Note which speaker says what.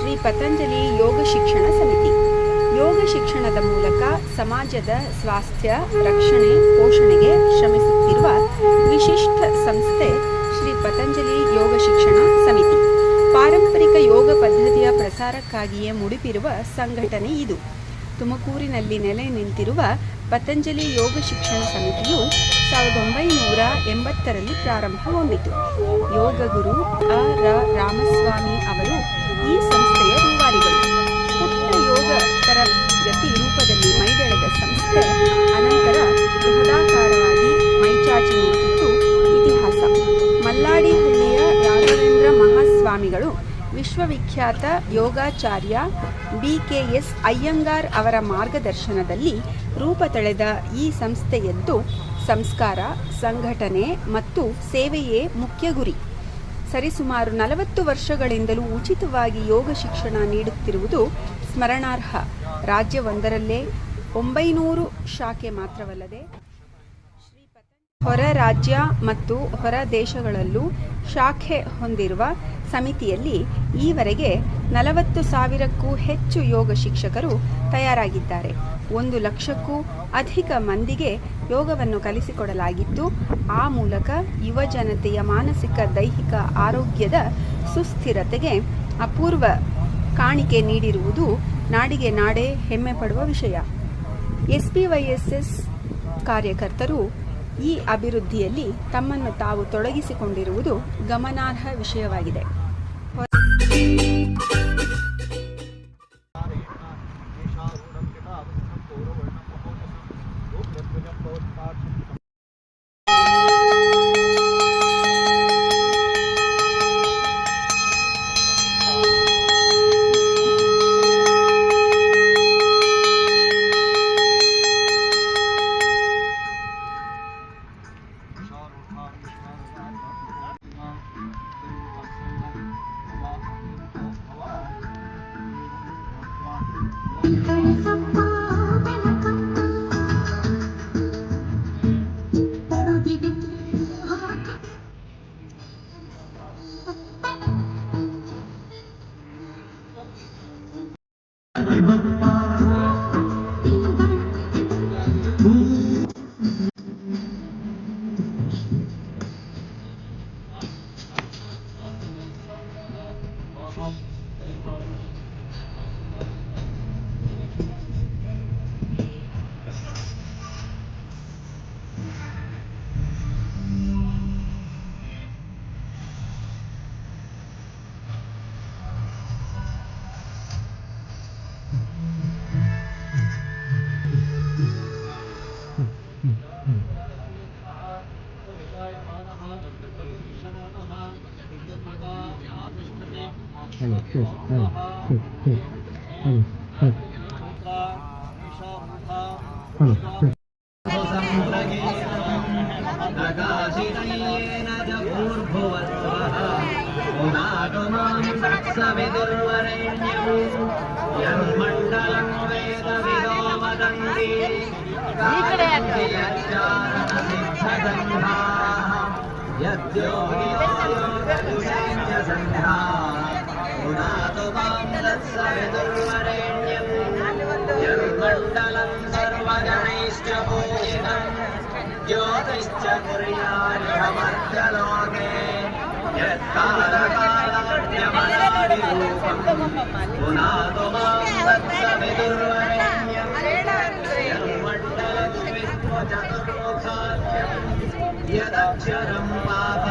Speaker 1: ಶ್ರೀ ಪತಂಜಲಿ ಯೋಗ ಶಿಕ್ಷಣ ಸಮಿತಿ. ಯೋಗ ಶಿಕ್ಷಣದ ಮೂಲಕ ಸಮಾಜದ ಸ್ವಾಸ್ಥ್ಯ ರಕ್ಷಣೆ ಪೋಷಣೆಗೆ ಶ್ರಮಿಸುತ್ತಿರುವ ವಿಶಿಷ್ಟ ಸಂಸ್ಥೆ ಶ್ರೀ ಪತಂಜಲಿ ಯೋಗ ಶಿಕ್ಷಣ ಸಮಿತಿ. ಪಾರಂಪರಿಕ ಯೋಗ ಪದ್ಧತಿಯ ಪ್ರಸಾರಕ್ಕಾಗಿಯೇ ಮುಡಿಪಿರುವ ಸಂಘಟನೆ ಇದು. ತುಮಕೂರಿನಲ್ಲಿ ನೆಲೆ ನಿಂತಿರುವ ಪತಂಜಲಿ ಯೋಗ ಶಿಕ್ಷಣ ಸಮಿತಿಯು 1980ರಲ್ಲಿ ಪ್ರಾರಂಭಗೊಂಡಿತು. ಯೋಗ ಗುರು ರಾಮಸ್ವಾಮಿ ಅವರು ಈ ಸಂಸ್ಥೆಯ ರೂವಾರಿಗಳು. ಪುಟ್ಟ ಯೋಗ ತರಗತಿ ರೂಪದಲ್ಲಿ ಮೈದೆಳೆದ ಸಂಸ್ಥೆ ಅನಂತರ ಬೃಹದಾಕಾರವಾಗಿ ಮೈಚಾಚಿ ನಿಂತಿದ್ದು ಇತಿಹಾಸ. ಮಲ್ಲಾಡಿಹಳ್ಳಿಯ ರಾಘವೇಂದ್ರ ಮಹಾಸ್ವಾಮಿಗಳು ವಿಶ್ವವಿಖ್ಯಾತ ಯೋಗಾಚಾರ್ಯ BKS ಅಯ್ಯಂಗಾರ್ ಅವರ ಮಾರ್ಗದರ್ಶನದಲ್ಲಿ ರೂಪ ತಳೆದ ಈ ಸಂಸ್ಥೆಯದ್ದು ಸಂಸ್ಕಾರ, ಸಂಘಟನೆ ಮತ್ತು ಸೇವೆಯೇ ಮುಖ್ಯ ಗುರಿ. ಸರಿಸುಮಾರು 40 ವರ್ಷಗಳಿಂದಲೂ ಉಚಿತವಾಗಿ ಯೋಗ ಶಿಕ್ಷಣ ನೀಡುತ್ತಿರುವುದು ಸ್ಮರಣಾರ್ಹ. ರಾಜ್ಯವೊಂದರಲ್ಲೇ 900 ಶಾಖೆ ಮಾತ್ರವಲ್ಲದೆ ಹೊರ ರಾಜ್ಯ ಮತ್ತು ಹೊರ ದೇಶಗಳಲ್ಲೂ ಶಾಖೆ ಹೊಂದಿರುವ ಸಮಿತಿಯಲ್ಲಿ ಈವರೆಗೆ 40,000ಕ್ಕೂ ಹೆಚ್ಚು ಯೋಗ ಶಿಕ್ಷಕರು ತಯಾರಾಗಿದ್ದಾರೆ. 1 ಲಕ್ಷಕ್ಕೂ ಅಧಿಕ ಮಂದಿಗೆ ಯೋಗವನ್ನು ಕಲಿಸಿಕೊಡಲಾಗಿದ್ದು, ಆ ಮೂಲಕ ಯುವ ಜನತೆಯ ಮಾನಸಿಕ ದೈಹಿಕ ಆರೋಗ್ಯದ ಸುಸ್ಥಿರತೆಗೆ ಅಪೂರ್ವ ಕಾಣಿಕೆ ನೀಡಿರುವುದು ನಾಡಿಗೆ ನಾಡೇ ಹೆಮ್ಮೆ ಪಡುವ ವಿಷಯ. SPYSS ಕಾರ್ಯಕರ್ತರು ಈ ಅಭಿವೃದ್ಧಿಯಲ್ಲಿ ತಮ್ಮನ್ನು ತಾವು ತೊಡಗಿಸಿಕೊಂಡಿರುವುದು ಗಮನಾರ್ಹ ವಿಷಯವಾಗಿದೆ.
Speaker 2: ज्योतिश्च कुर्यारिहमर्त्यलोके यत्कालकालमन्यमनादिरूपम् पुनातु मां तत्सवितुर्वरेण्यम् यन्मण्डलं विश्वचतुर्मुखाख्यम् यदक्षरं पाप